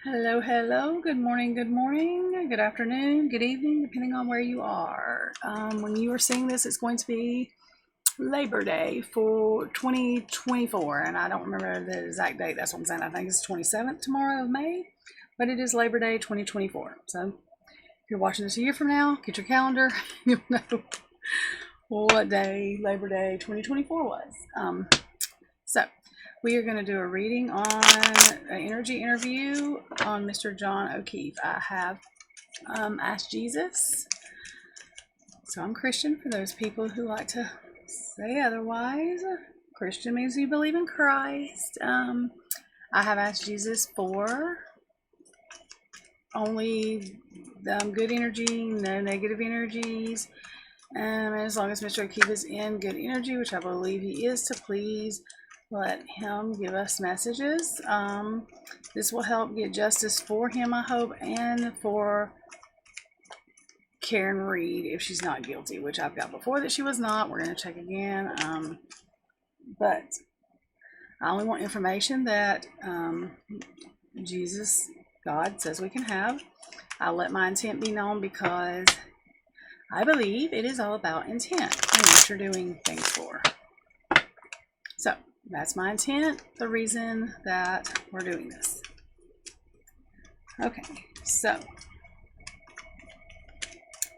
Hello, hello. Good morning, good afternoon, good evening, depending on where you are. When you are seeing this, it's going to be Labor Day for 2024, and I don't remember the exact date. That's what I'm saying. I think it's 27th tomorrow of May, but it is Labor Day 2024. So if you're watching this a year from now, get your calendar. You'll know what day Labor Day 2024 was. So we are going to do a reading on an energy interview on Mr. John O'Keefe. I have asked Jesus. So I'm Christian for those people who like to say otherwise. Christian means you believe in Christ. I have asked Jesus for only good energy, no negative energies. And as long as Mr. O'Keefe is in good energy, which I believe he is, to please let him give us messages. This will help get justice for him, I hope, and for Karen Reed if she's not guilty, which I've got before that she was not. We're going to check again. But I only want information that Jesus, God, says we can have. I'll let my intent be known because I believe it is all about intent and what you're doing things for. So that's my intent, the reason that we're doing this. Okay, so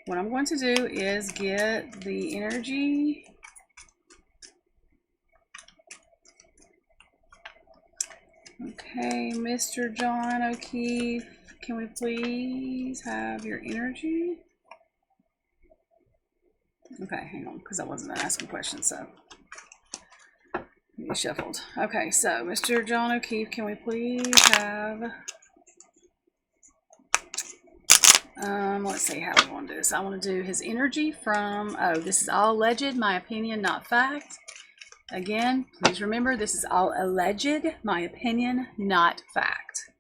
what I'm going to do is get the energy. Okay, Mr. John O'Keefe, can we please have your energy? Okay, hang on, because I wasn't asking questions, so you shuffled. Okay, so Mr. John O'Keefe, can we please have let's see how we want to do this. I want to do his energy from, this is all alleged, my opinion, not fact. Again, please remember, this is all alleged, my opinion, not fact.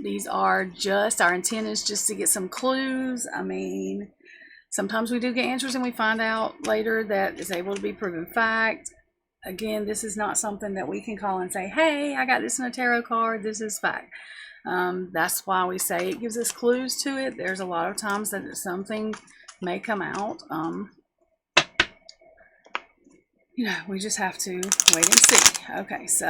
These are just, our intent is just to get some clues. I mean, sometimes we do get answers and we find out later that it's able to be proven fact. Again, this is not something that we can call and say, hey, I got this in a tarot card, this is fact. That's why we say it gives us clues to it. There's a lot of times that something may come out. We just have to wait and see. Okay, so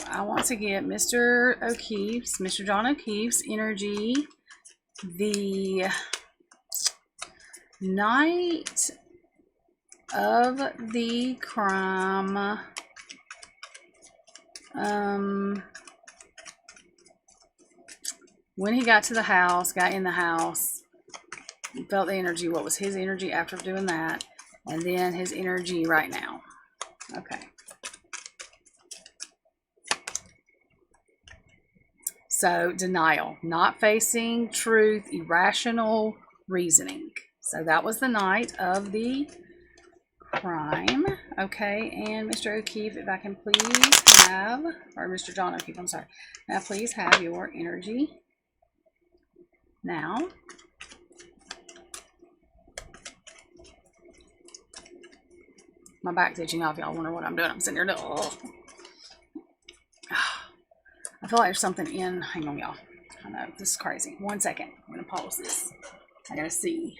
I want to get Mr. John O'Keefe's energy the night of the crime. When he got to the house, got in the house, felt the energy, what was his energy after doing that, and then his energy right now. Okay. So denial, not facing truth, irrational reasoning. So that was the night of the crime. Okay, and Mr. O'Keefe, if I can please have, or Mr. John O'Keefe, I'm sorry. Now please have your energy now. My back's itching off. Y'all wonder what I'm doing. I'm sitting here. Oh. I feel like there's something in. Hang on, y'all. I know. This is crazy. 1 second. I'm going to pause this. I got to see.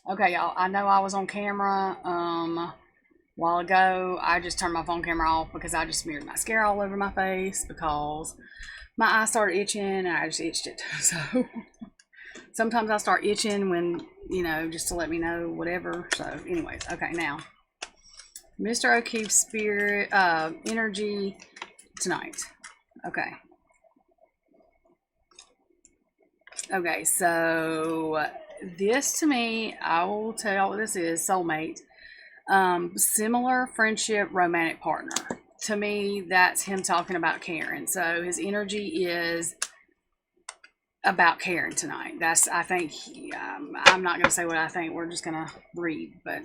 Okay, y'all, I know I was on camera a while ago. I just turned my phone camera off because I just smeared mascara all over my face because my eye started itching and I just itched it. So sometimes I start itching when, just to let me know whatever. So anyways, okay, now Mr. O'Keefe's spirit energy tonight. Okay, so this to me, I will tell y'all what this is. Soulmate. Similar friendship, romantic partner. To me, that's him talking about Karen. So his energy is about Karen tonight. I think, I'm not going to say what I think. We're just going to read, but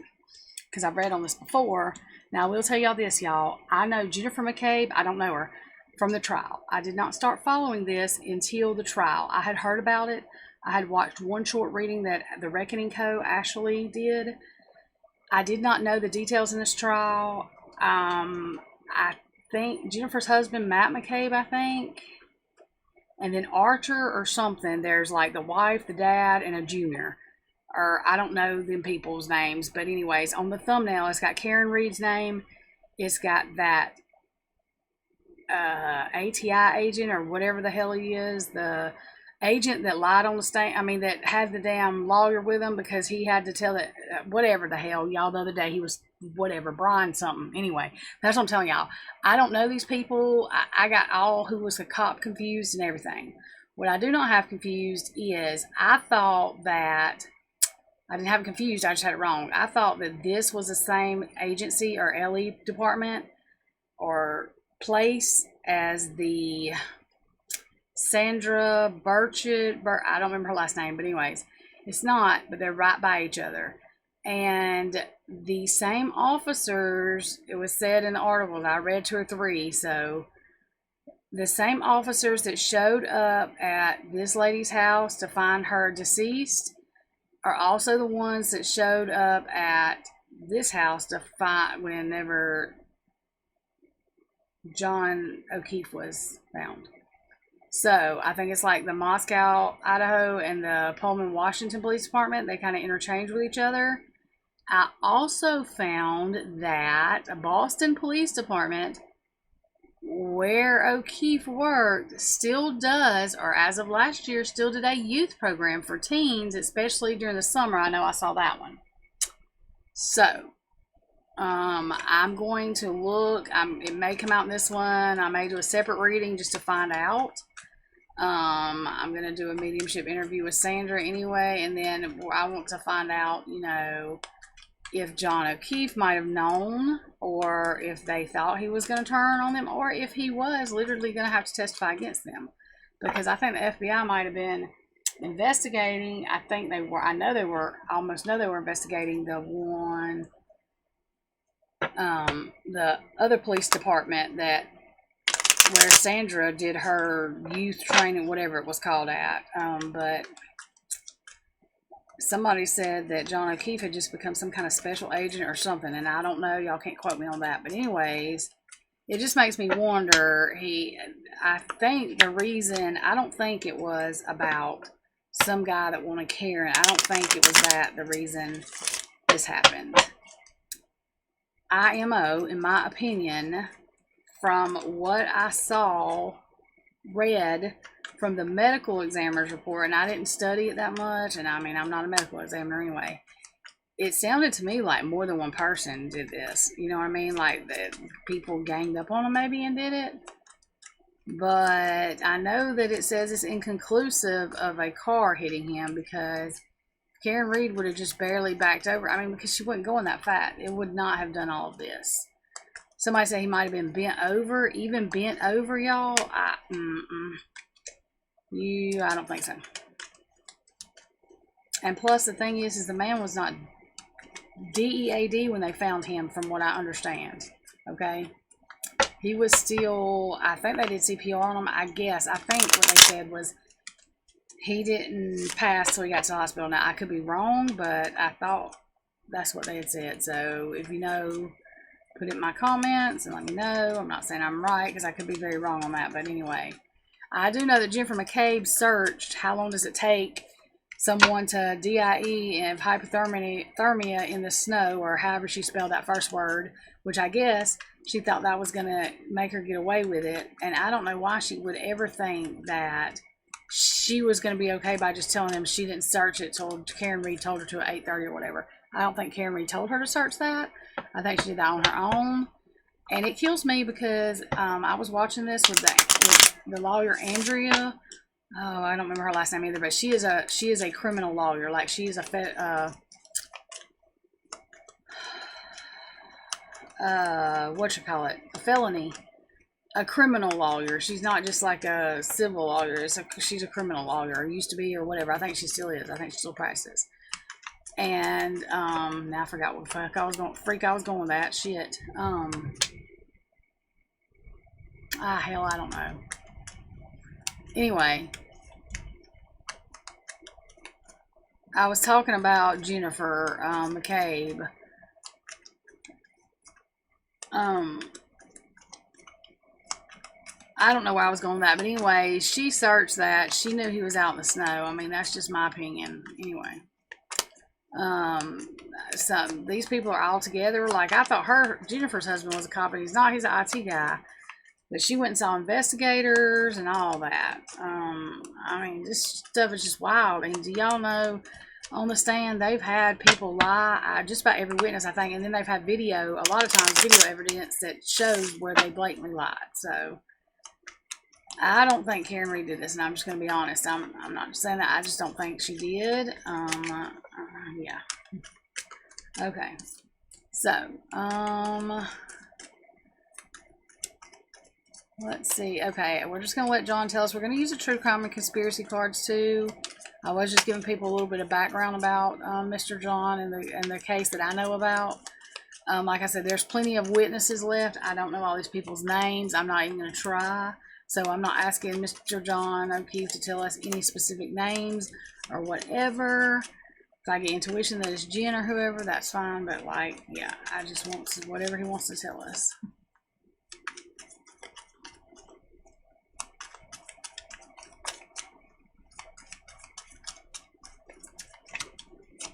because I've read on this before. Now, I will tell y'all this, y'all. I know Jennifer McCabe. I don't know her from the trial. I did not start following this until the trial. I had heard about it. I had watched one short reading that the Reckoning Co. Ashley did. I did not know the details in this trial. I think Jennifer's husband, Matt McCabe, I think. And then Archer or something. There's like the wife, the dad, and a junior. Or I don't know them people's names. But anyways, on the thumbnail, it's got Karen Reed's name. It's got that ATI agent or whatever the hell he is. The agent that lied on the stand. I mean, that had the damn lawyer with him because he had to tell it, whatever the hell, y'all, the other day he was, whatever, Brian something. Anyway, that's what I'm telling y'all. I don't know these people. I got all who was a cop confused and everything. What I do not have confused is I thought that, I didn't have it confused, I just had it wrong. I thought that this was the same agency or LE department or place as the Sandra Burchett, I don't remember her last name, but anyways, it's not, but they're right by each other. And the same officers, it was said in the article, I read 2 or 3, so the same officers that showed up at this lady's house to find her deceased are also the ones that showed up at this house to find whenever John O'Keefe was found. So I think it's like the Moscow, Idaho, and the Pullman, Washington Police Department. They kind of interchange with each other. I also found that a Boston Police Department, where O'Keefe worked, still does, or as of last year, still did a youth program for teens, especially during the summer. I know I saw that one. So I'm going to look. It may come out in this one. I may do a separate reading just to find out. I'm going to do a mediumship interview with Sandra anyway, and then I want to find out, if John O'Keefe might have known, or if they thought he was going to turn on them, or if he was literally going to have to testify against them. Because I think the FBI might have been investigating. I think they were. I almost know they were investigating the one, the other police department where Sandra did her youth training, whatever it was called at. But somebody said that John O'Keefe had just become some kind of special agent or something, and I don't know. Y'all can't quote me on that. But anyways, it just makes me wonder. I think the reason, I don't think it was about some guy that wanted Karen. I don't think it was the reason this happened. IMO, in my opinion, from what I read from the medical examiner's report, and I didn't study it that much, and I mean, I'm not a medical examiner anyway, it sounded to me like more than one person did this. You know what I mean? Like that people ganged up on him maybe and did it. But I know that it says it's inconclusive of a car hitting him, because Karen Reed would have just barely backed over. I mean, because she wasn't going that fast. It would not have done all of this. Somebody said he might have been bent over, y'all. I don't think so. And plus, the thing is the man was not DEAD when they found him, from what I understand. Okay? He was still, I think they did CPR on him, I guess. I think what they said was he didn't pass till he got to the hospital. Now, I could be wrong, but I thought that's what they had said. So, if you know, put it in my comments and let me know. I'm not saying I'm right, because I could be very wrong on that. But anyway, I do know that Jennifer McCabe searched how long does it take someone to DIE and hypothermia in the snow, or however she spelled that first word, which I guess she thought that was going to make her get away with it. And I don't know why she would ever think that she was going to be okay by just telling him she didn't search it till Karen Reed told her to at 8:30 or whatever. I don't think Karen Reed told her to search that. I think she did that on her own. And it kills me because I was watching this with the lawyer Andrea. Oh, I don't remember her last name either, but she is a criminal lawyer. Like, she is a felony, a criminal lawyer. She's not just like a civil lawyer. She's a criminal lawyer, or used to be, or whatever. I think she still is. I think she still practices. And now I forgot what freak I was going with that shit. Hell, I don't know. Anyway, I was talking about Jennifer McCabe. I don't know where I was going with that, but anyway, she searched that. She knew he was out in the snow. I mean, that's just my opinion. Anyway, so these people are all together. Like, I thought Jennifer's husband was a cop, but he's not. He's an IT guy. But she went and saw investigators and all that. I mean, this stuff is just wild. And do y'all know, on the stand, they've had people lie, just about every witness, I think. And then they've had video, a lot of times, video evidence that shows where they blatantly lied. So, I don't think Karen Reed did this. And I'm just going to be honest. I'm not just saying that. I just don't think she did. Yeah. Okay. So, let's see. Okay, we're just going to let John tell us. We're going to use the true crime and conspiracy cards too. I was just giving people a little bit of background about Mr. John and the case that I know about. Like I said, there's plenty of witnesses left. I don't know all these people's names. I'm not even going to try. So I'm not asking Mr. John O'Keefe to tell us any specific names or whatever. If I get intuition that it's Jen or whoever, that's fine. But, like, yeah, I just want to, whatever he wants to tell us.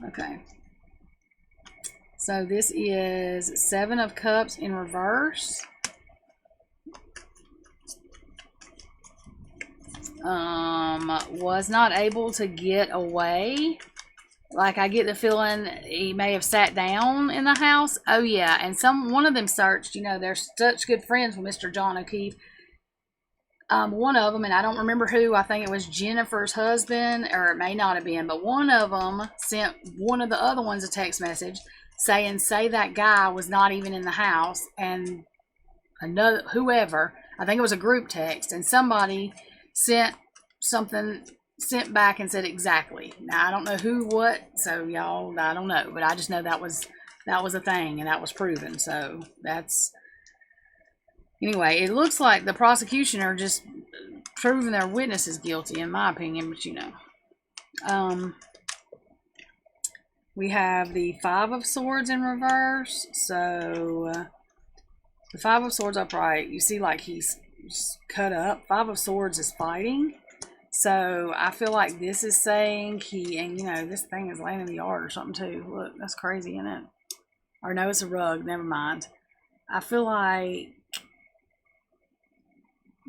Okay, so this is 7 of Cups in reverse. Was not able to get away. Like, I get the feeling he may have sat down in the house. Oh yeah, and one of them searched. You know, they're such good friends with Mr. John O'Keefe. One of them, and I don't remember who, I think it was Jennifer's husband, or it may not have been, but one of them sent one of the other ones a text message saying, say that guy was not even in the house, and whoever, I think it was a group text, and somebody sent back and said exactly. Now, I don't know who, what, so y'all, I don't know, but I just know that was a thing, and that was proven, so that's... Anyway, it looks like the prosecution are just proving their witnesses guilty, in my opinion, but you know. We have the 5 of Swords in reverse. So, the 5 of Swords upright, you see like he's cut up. 5 of Swords is fighting. So, I feel like this is saying and you know, this thing is laying in the yard or something too. Look, that's crazy, isn't it? Or no, it's a rug, never mind. I feel like...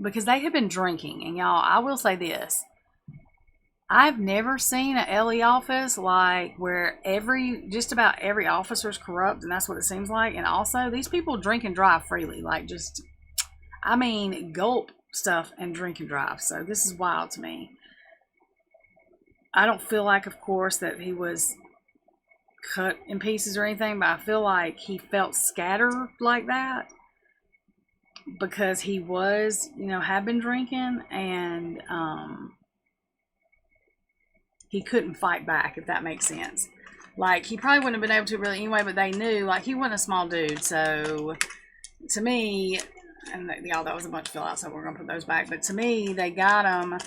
because they have been drinking, and y'all, I will say this. I've never seen an LE office like where just about every officer is corrupt, and that's what it seems like. And also, these people drink and drive freely. Like, just, I mean, gulp stuff and drink and drive. So this is wild to me. I don't feel like, of course, that he was cut in pieces or anything, but I feel like he felt scattered like that. Because he was, you know, had been drinking, and he couldn't fight back, if that makes sense. Like, he probably wouldn't have been able to really anyway, but they knew, like, he wasn't a small dude. So, to me, and y'all, that was a bunch of fill out, so we're going to put those back. But to me, they got him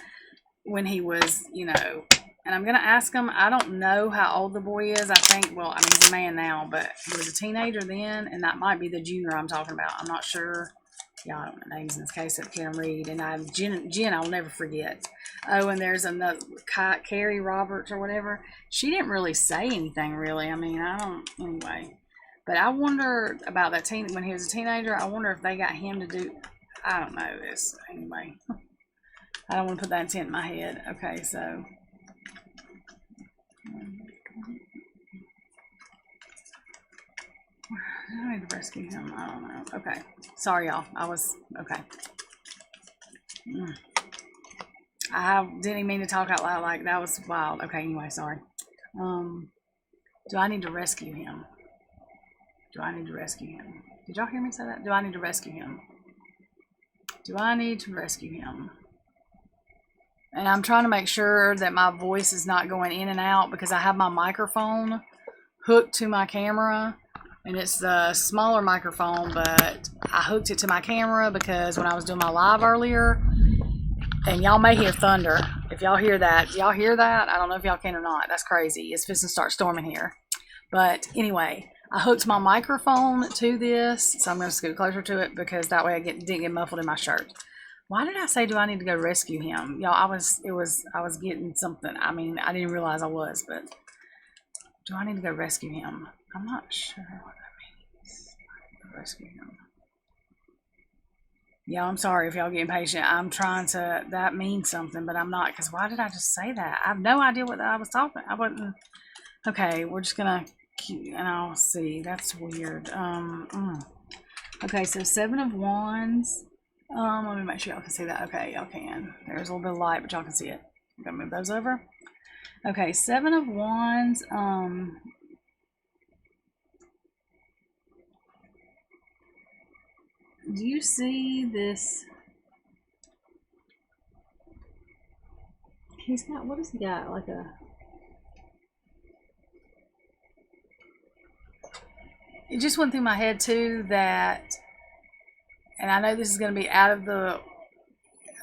when he was, you know, and I'm going to ask him, I don't know how old the boy is. I think, well, I mean, he's a man now, but he was a teenager then, and that might be the junior I'm talking about. I'm not sure. Y'all don't know names in this case of Karen Reed. And Jen, I'll never forget. Oh, and there's another, Carrie Roberts or whatever. She didn't really say anything, really. I mean, anyway. But I wonder about that when he was a teenager. I wonder if they got him to do, I don't know this. Anyway, I don't want to put that intent in my head. Okay, so. I need to rescue him. I don't know. Okay. Sorry, y'all. Okay. I didn't even mean to talk out loud. Like, that was wild. Okay, anyway, sorry. Do I need to rescue him? Do I need to rescue him? Did y'all hear me say that? Do I need to rescue him? Do I need to rescue him? And I'm trying to make sure that my voice is not going in and out because I have my microphone hooked to my camera. And it's the smaller microphone, but I hooked it to my camera because when I was doing my live earlier, and y'all may hear thunder. If y'all hear that, y'all hear that? I don't know if y'all can or not. That's crazy. It's fixing to start storming here. But anyway, I hooked my microphone to this, so I'm going to scoot closer to it because that way I didn't get muffled in my shirt. Why did I say, do I need to go rescue him? Y'all, I was getting something. I mean, I didn't realize I was, but do I need to go rescue him? I'm not sure what that means. Rescue him. Yeah, I'm sorry if y'all get impatient. I'm trying to, that means something, but I'm not, because why did I just say that? I have no idea what I was talking. I wasn't, okay, we're just gonna keep, and I'll see. That's weird. Okay, so 7 of Wands. Let me make sure y'all can see that. Okay, y'all can. There's a little bit of light, but y'all can see it. I'm gonna move those over. Okay, 7 of Wands. Do you see this? He's got, what has he got? Like a, it just went through my head too that, and I know this is going to be out of the,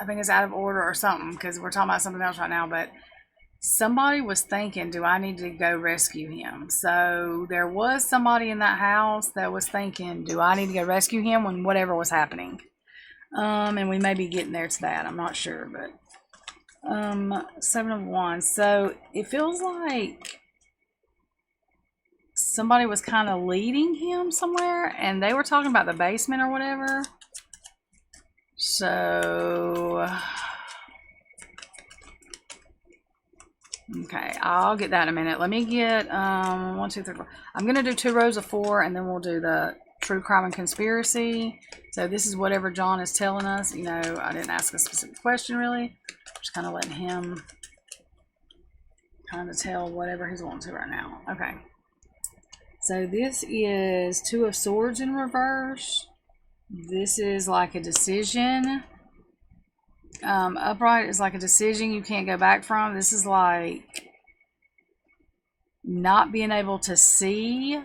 I think it's out of order or something because we're talking about something else right now, but somebody was thinking, do I need to go rescue him? So there was somebody in that house that was thinking, do I need to go rescue him when whatever was happening? And we may be getting there to that. I'm not sure, but 7 of Wands. So it feels like somebody was kind of leading him somewhere and they were talking about the basement or whatever. So okay, I'll get that in a minute. Let me get 1, 2, 3, 4. I'm gonna do 2 rows of 4 and then we'll do the true crime and conspiracy. So this is whatever John is telling us. You know, I didn't ask a specific question really. Just kind of letting him kind of tell whatever he's wanting to right now. Okay. So this is 2 of Swords in reverse. This is like a decision. Upright is like a decision you can't go back from. This is like not being able to see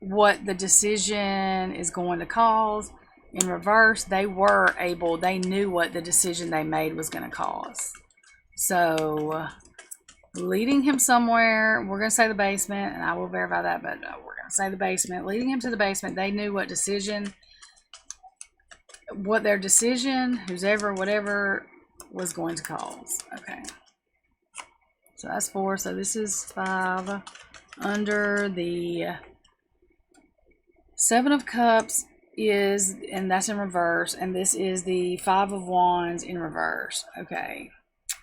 what the decision is going to cause. In reverse, they knew what the decision they made was going to cause. So leading him somewhere, we're going to say the basement, and I will verify that, but we're going to say the basement. Leading him to the basement, they knew what their decision, whatever was going to cause. Okay. So that's 4. So this is 5 under the 7 of Cups and that's in reverse. And this is the 5 of Wands in reverse. Okay.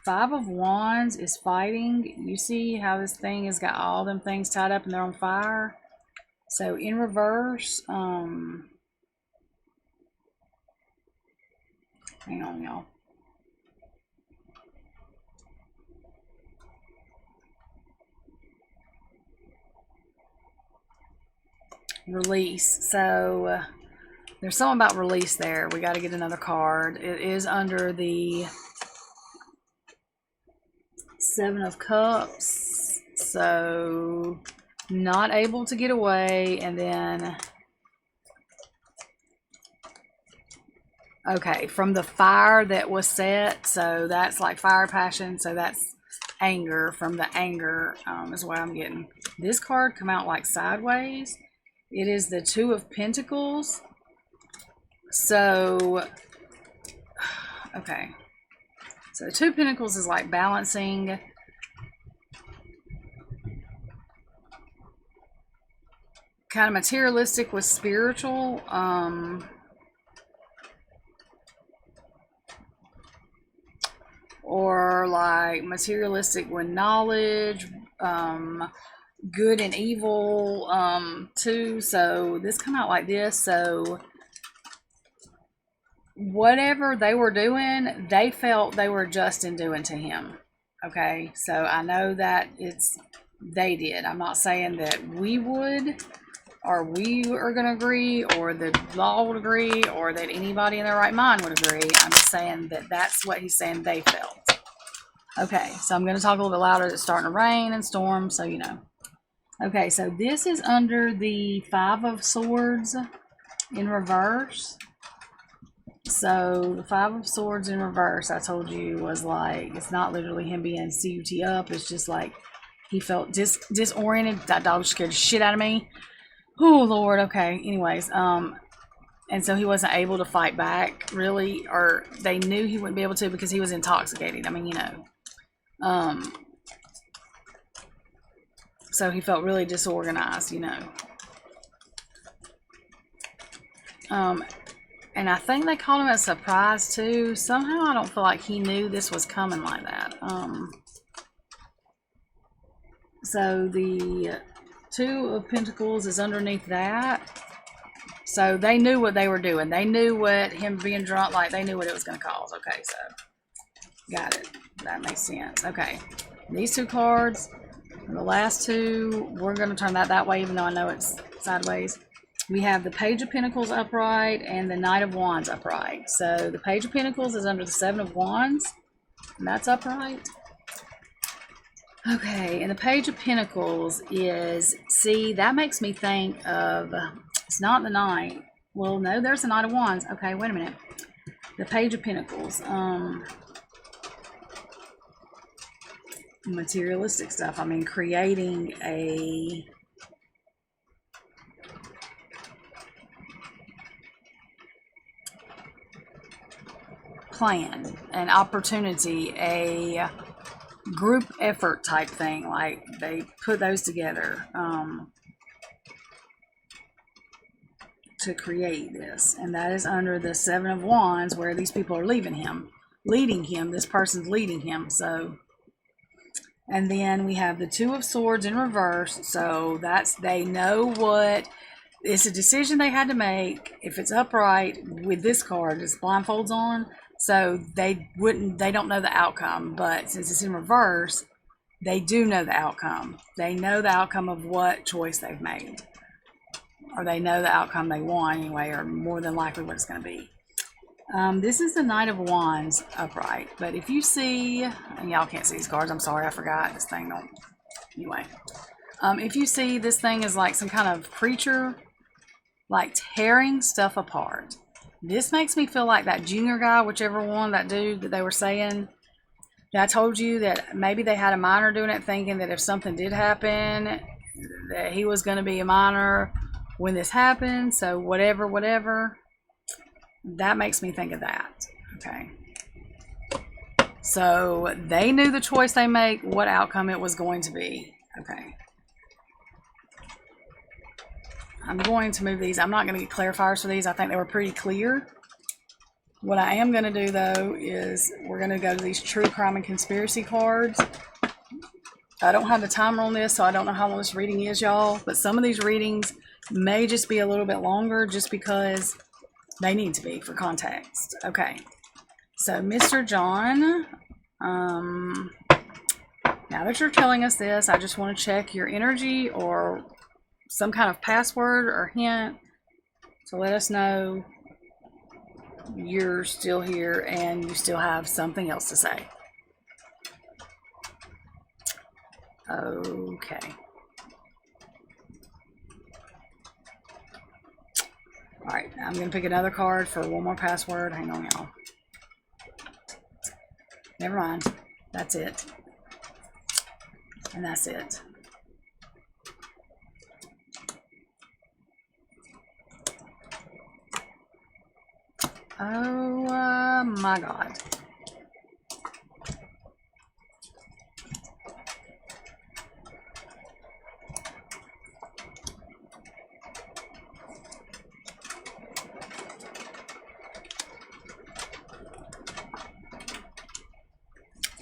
5 of Wands is fighting. You see how this thing has got all them things tied up and they're on fire? So in reverse, hang on, y'all. Release. So there's something about release there. We got to get another card. It is under the 7 of Cups. So not able to get away. And then, okay, from the fire that was set. So that's like fire passion. So that's anger. From the anger is what I'm getting. This card come out like sideways. It is the 2 of Pentacles. So, okay. So 2 of Pentacles is like balancing. Kind of materialistic with spiritual. Or like materialistic with knowledge. Good and evil too. So this come out like this. So whatever they were doing, they felt they were just in doing to him. Okay, so I know that they did. I'm not saying that we would, or we are going to agree, or the law would agree, or that anybody in their right mind would agree. I'm just saying that that's what he's saying they felt. Okay, so I'm going to talk a little bit louder. It's starting to rain and storm, so you know. Okay, so this is under the 5 of Swords in reverse. So the 5 of Swords in reverse, I told you, was like, it's not literally him being CUT up. It's just like he felt disoriented. That dog scared the shit out of me. Oh, Lord. Okay. Anyways, and so he wasn't able to fight back, really, or they knew he wouldn't be able to because he was intoxicated. I mean, you know. So he felt really disorganized, you know. And I think they called him a surprise too. Somehow I don't feel like he knew this was coming like that. So the 2 of Pentacles is underneath that. So they knew what they were doing. They knew what him being drunk, like they knew what it was going to cause. Okay, so got it. That makes sense. Okay, these 2 cards, the last 2, we're going to turn that way, even though I know it's sideways. We have the Page of Pentacles upright and the Knight of Wands upright. So the Page of Pentacles is under the 7 of Wands, and that's upright. Okay, and the Page of Pentacles is, see, that makes me think of, it's not the Knight. Well, no, there's the Knight of Wands. Okay, wait a minute. The Page of Pentacles. Materialistic stuff. I mean, creating a plan, an opportunity, a group effort type thing. Like they put those together to create this, and that is under the 7 of Wands, where these people are leading him. This person's leading him. So, and then we have the 2 of Swords in reverse. So that's, they know what, it's a decision they had to make. If it's upright with this card, it's blindfolds on. So they don't know the outcome, but since it's in reverse, they do know the outcome. They know the outcome of what choice they've made. Or they know the outcome they want anyway, or more than likely what it's going to be. This is the Knight of Wands upright. But if you see, and y'all can't see these cards, I'm sorry, I forgot this thing. Anyway. If you see, this thing is like some kind of preacher, like tearing stuff apart. This makes me feel like that junior guy, whichever one, that dude that they were saying. I told you that maybe they had a minor doing it, thinking that if something did happen, that he was going to be a minor when this happened. So whatever. That makes me think of that. Okay. So they knew the choice they make, what outcome it was going to be. Okay. I'm going to move these. I'm not going to get clarifiers for these. I think they were pretty clear. What I am going to do, though, is we're going to go to these true crime and conspiracy cards. I don't have the timer on this, so I don't know how long this reading is, y'all. But some of these readings may just be a little bit longer just because they need to be for context. Okay. So, Mr. John, now that you're telling us this, I just want to check your energy or some kind of password or hint to let us know you're still here and you still have something else to say. Okay. All right, I'm going to pick another card for one more password. Hang on, y'all. Never mind. That's it. And that's it. Oh my God.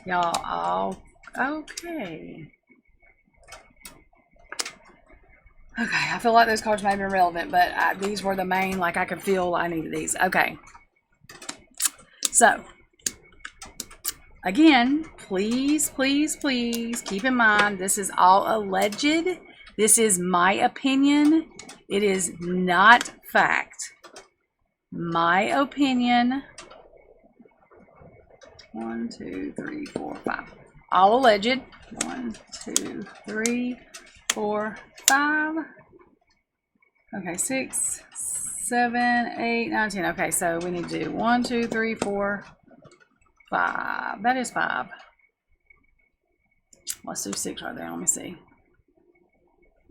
Y'all all okay. Okay, I feel like those cards may have been relevant, but these were the main, like I could feel I needed these. Okay. So, again, please, please, please keep in mind, this is all alleged. This is my opinion. It is not fact. My opinion. 1, 2, 3, 4, 5. All alleged. 1, 2, 3, 4, 5. Okay, 6, 7, 8, 9, 10. Okay, so we need to do 1, 2, 3, 4, 5. That is 5. Let's do 6 right there. Let me see.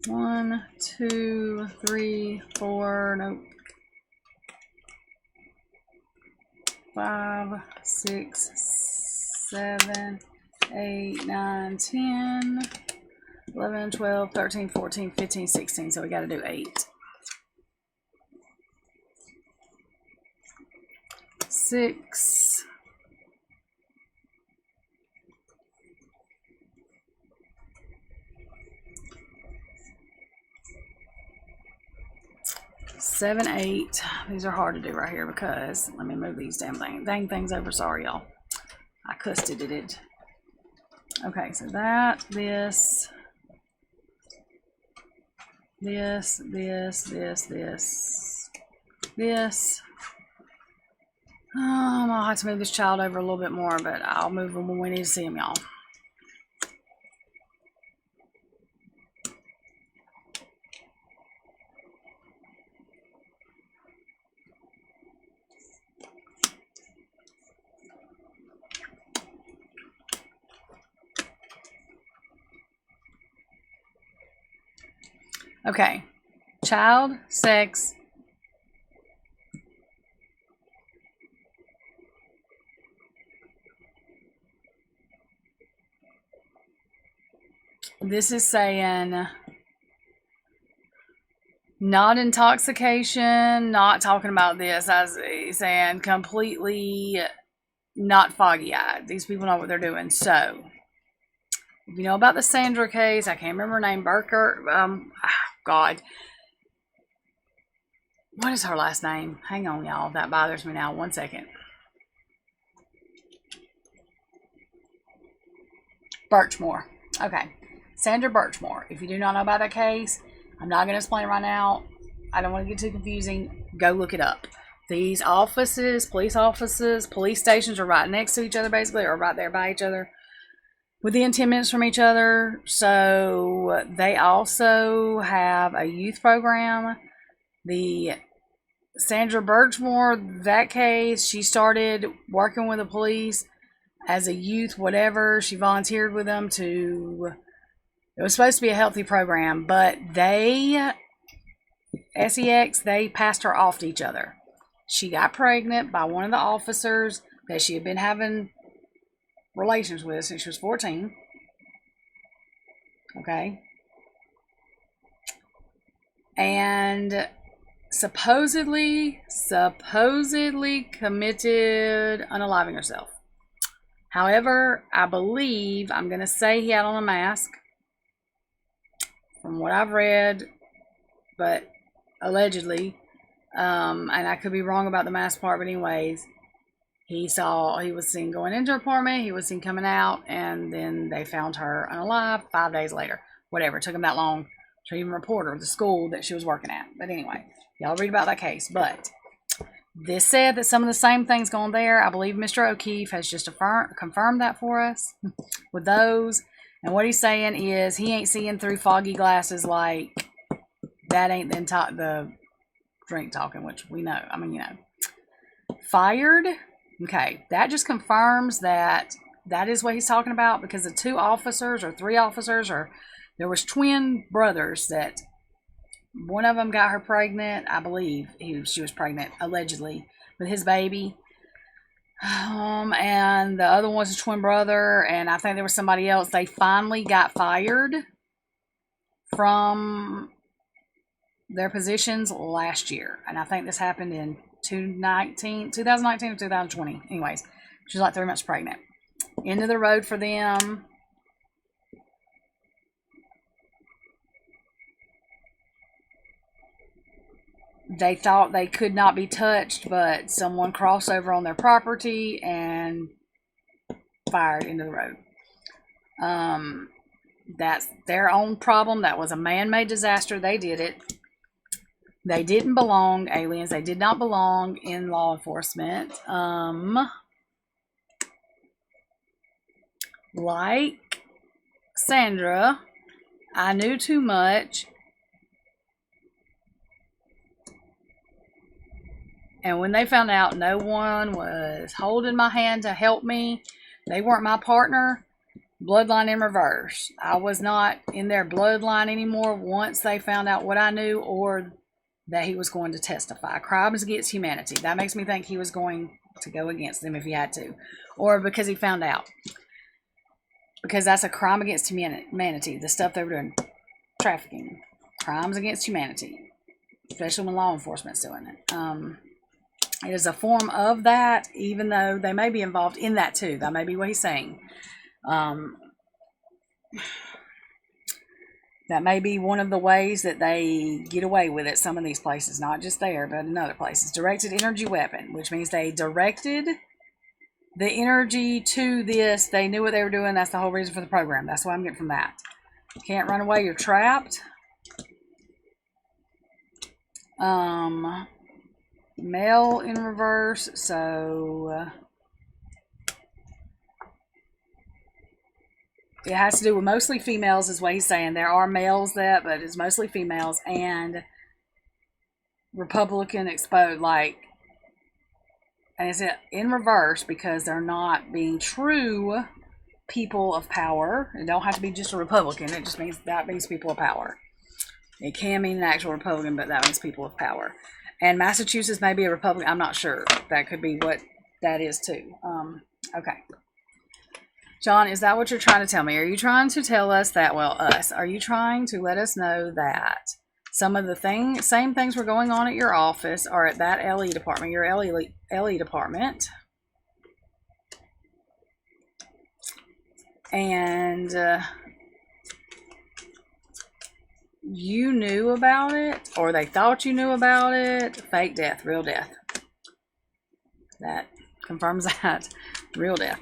1, 2, 3, 4. Nope. 5, 6, 7, 8, 9, 10, 11, 12, 13, 14, 15, 16. So we got to do 8. 6. 7, 8. These are hard to do right here because let me move these dang things over. Sorry, y'all. I cussed it. Okay, so that, this. I'll have to move this child over a little bit more, but I'll move them when we need to see them, y'all. Okay, child, sex. This is saying not intoxication, not talking about this as saying completely not foggy-eyed. These people know what they're doing. So, if you know about the Sandra case, I can't remember her name, Burker, God. What is her last name? Hang on, y'all. That bothers me now. 1 second. Birchmore. Okay. Sandra Birchmore. If you do not know about that case, I'm not going to explain it right now. I don't want to get too confusing. Go look it up. These offices, police stations are right next to each other, basically, or right there by each other, within 10 minutes from each other. So they also have a youth program. The Sandra Birchmore, that case, she started working with the police as a youth, whatever. She volunteered with them to, it was supposed to be a healthy program, but they, SEX, they passed her off to each other. She got pregnant by one of the officers that she had been having relations with since she was 14. Okay. And supposedly committed unaliving herself. However, I believe, I'm going to say he had on a mask from what I've read, but allegedly, and I could be wrong about the mask part, but anyways, he was seen going into her apartment, he was seen coming out, and then they found her unalive 5 days later. Whatever, it took him that long to even report her at the school that she was working at. But anyway, y'all read about that case. But this said that some of the same things going there. I believe Mr. O'Keefe has just confirmed that for us with those. And what he's saying is he ain't seeing through foggy glasses like that ain't the drink talking, which we know. I mean, you know. Fired. Okay, that just confirms that is what he's talking about, because the 2 officers or 3 officers, or there was twin brothers that one of them got her pregnant. I believe she was pregnant, allegedly. with his baby. And the other one was a twin brother, and I think there was somebody else. They finally got fired from their positions last year, and I think this happened in 2019 or 2020. Anyways, she's like 3 months pregnant. End of the road for them. They thought they could not be touched, but someone crossed over on their property and fired into the road. That's their own problem. That was a man-made disaster. They did it. They didn't belong, aliens. They did not belong in law enforcement. Like Sandra, I knew too much. And when they found out no one was holding my hand to help me, they weren't my partner, bloodline in reverse. I was not in their bloodline anymore once they found out what I knew or that he was going to testify. Crimes against humanity. That makes me think he was going to go against them if he had to. Or because he found out. Because that's a crime against humanity. The stuff they were doing. Trafficking. Crimes against humanity. Especially when law enforcement's doing it. It is a form of that, even though they may be involved in that too. That may be what he's saying. That may be one of the ways that they get away with it. Some of these places, not just there, but in other places. Directed energy weapon, which means they directed the energy to this. They knew what they were doing. That's the whole reason for the program. That's what I'm getting from that. Can't run away. You're trapped. Male in reverse, so it has to do with mostly females is what he's saying. There are males that, but it's mostly females, and Republican exposed, like, and it's in reverse because they're not being true people of power. It don't have to be just a Republican. It just means that means people of power. It can mean an actual Republican, but that means people of power. And Massachusetts may be a Republican. I'm not sure. That could be what that is too. Okay. John, is that what you're trying to tell me? Are you trying to tell us that, well, us, are you trying to let us know that some of the same things were going on at your office or at that LE department, your LE department, and you knew about it, or they thought you knew about it? Fake death, real death. That confirms that. Real death.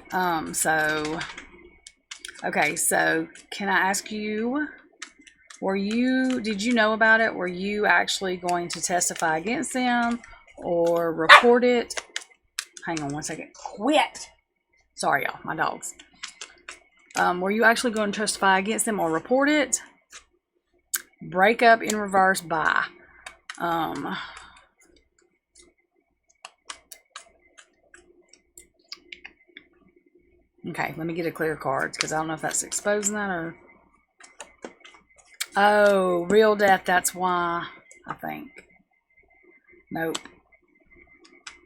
Okay, so can I ask you, did you know about it? Were you actually going to testify against them or report it? Hang on one second. Quit! Sorry, y'all, my dogs. Were you actually going to testify against them or report it? Break up in reverse by. Okay, let me get a clear card because I don't know if that's exposing that or. Oh, real death. That's why, I think. Nope.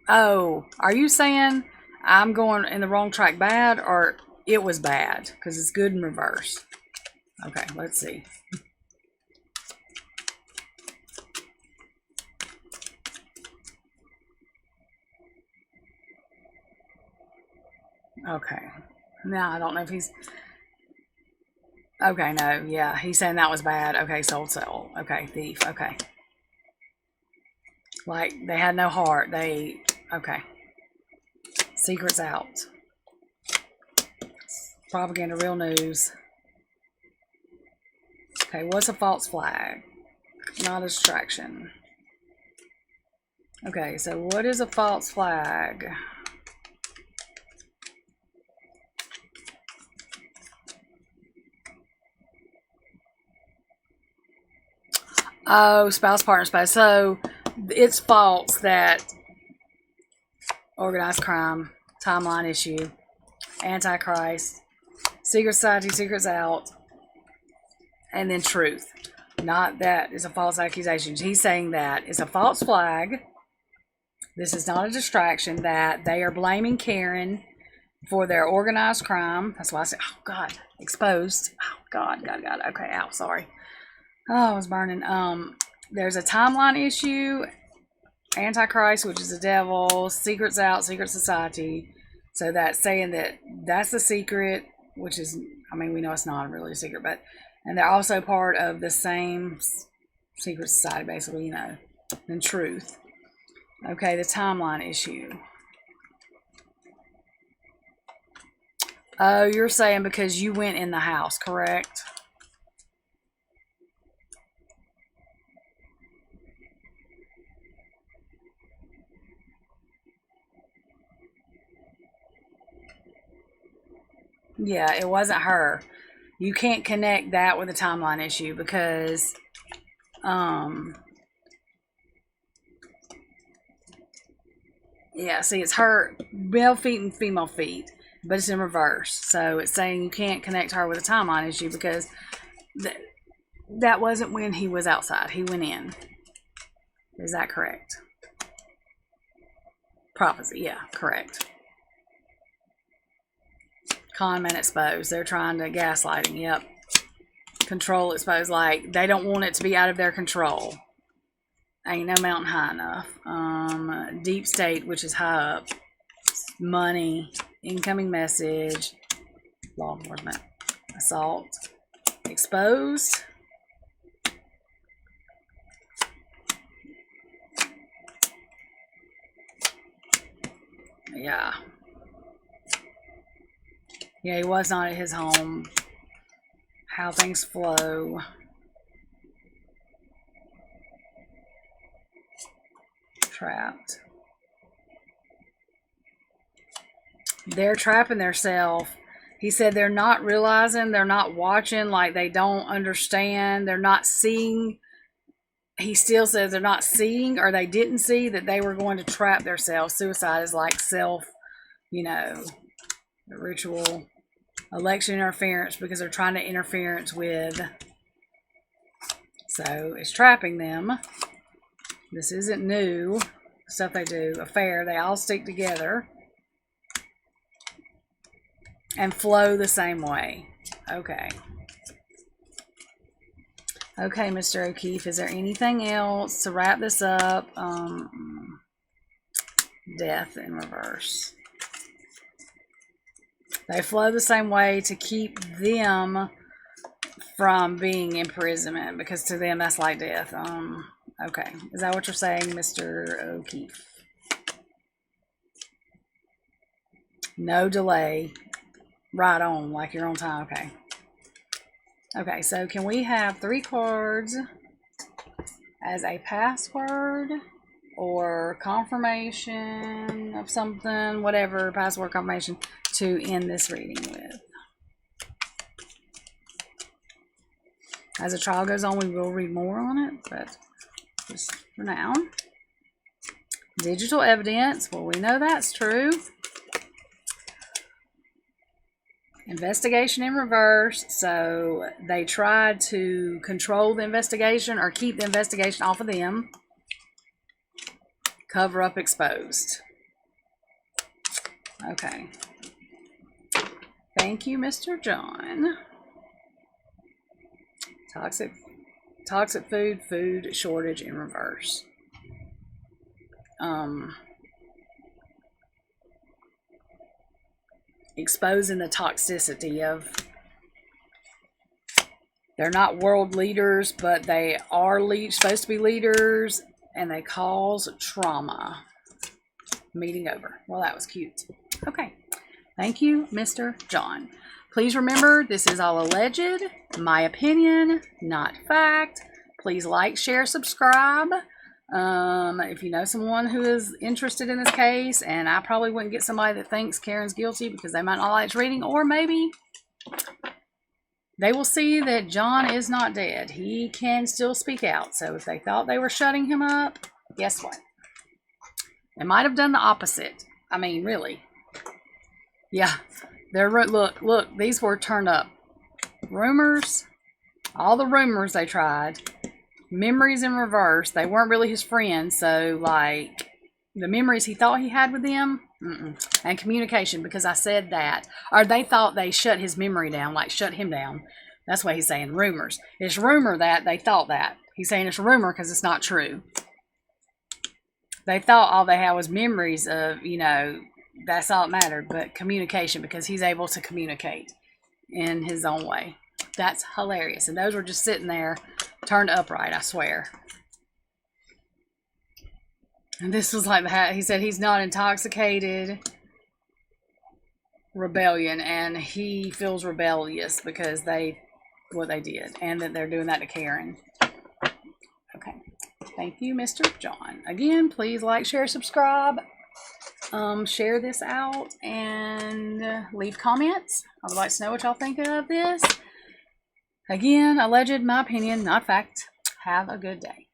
Oh, are you saying I'm going in the wrong track bad or it was bad? Because it's good in reverse. Okay, let's see. Okay. Now, I don't know if he's... Okay, no. Yeah, he's saying that was bad. Okay, soul. Okay, thief. Okay. Like, they had no heart. Okay. Secrets out. Propaganda, real news. Okay, what's a false flag? Not a distraction. Okay, so what is a false flag? Oh, spouse, partner, spouse. So it's false that organized crime, timeline issue, Antichrist, secret society, secrets out, and then truth. Not that is a false accusation. He's saying that it's a false flag This is not a distraction, that they are blaming Karen for their organized crime. That's why I said, oh, God, exposed. Oh, God. Okay, ow, sorry. Oh, I was burning. There's a timeline issue. Antichrist, which is the devil. Secrets out, secret society. So that's saying that that's the secret, which is, I mean, we know it's not really a secret, but, and they're also part of the same secret society, basically, you know, than truth. Okay, the timeline issue. Oh, you're saying because you went in the house, correct? Yeah, it wasn't her. You can't connect that with a timeline issue because, yeah, see, it's her, male feet and female feet, but it's in reverse. So it's saying you can't connect her with a timeline issue because that wasn't when he was outside. He went in. Is that correct? Prophecy, yeah, correct. Con man exposed. They're trying to gaslighting. Yep. Control exposed. Like, they don't want it to be out of their control. Ain't no mountain high enough. Deep state, which is high up. Money. Incoming message. Law enforcement. Assault. Exposed. Yeah. Yeah, he was not at his home. How things flow. Trapped. They're trapping themselves. He said they're not realizing, they're not watching, like they don't understand, they're not seeing. He still says they're not seeing, or they didn't see that they were going to trap themselves. Suicide is like self, you know, the ritual. Election interference, because they're trying to interference with. So it's trapping them. This isn't new. Stuff they do. Affair. They all stick together. And flow the same way. Okay. Okay, Mr. O'Keefe. Is there anything else to wrap this up? Death in reverse. They flow the same way to keep them from being imprisonment, because to them that's like death. Okay. Is that what you're saying, Mr. O'Keefe? No delay. Right on, like you're on time. Okay. Okay, so can we have 3 cards as a password or confirmation of something, whatever, password confirmation, to end this reading with? As the trial goes on, we will read more on it, but just for now. Digital evidence. Well, we know that's true. Investigation in reverse. So they tried to control the investigation or keep the investigation off of them. Cover up exposed. Okay. Thank you, Mr. John. Toxic food shortage in reverse. Exposing the toxicity of, they're not world leaders, but they are supposed to be leaders, and they cause trauma. Meeting over. Well, that was cute. Okay. Thank you, Mr. John. Please remember, this is all alleged, my opinion, not fact. Please like, share, subscribe. If you know someone who is interested in this case, and I probably wouldn't get somebody that thinks Karen's guilty because they might not like reading, or maybe they will see that John is not dead. He can still speak out. So if they thought they were shutting him up, guess what? They might have done the opposite. I mean, really. Yeah. Look, these were turned up. Rumors. All the rumors they tried. Memories in reverse. They weren't really his friends, so, like, the memories he thought he had with them, and communication, because I said that. Or they thought they shut his memory down, like shut him down. That's what he's saying, rumors. It's rumor that they thought that. He's saying it's rumor because it's not true. They thought all they had was memories of, you know, that's all that mattered, but communication, because he's able to communicate in his own way. That's hilarious. And those were just sitting there, turned upright, I swear. And this was like, he said he's not intoxicated. Rebellion, and he feels rebellious because what they did, and that they're doing that to Karen. Okay. Thank you, Mr. John. Again, please like, share, subscribe. Share this out and leave comments. I would like to know what y'all think of this. Again, alleged, my opinion, not fact. Have a good day.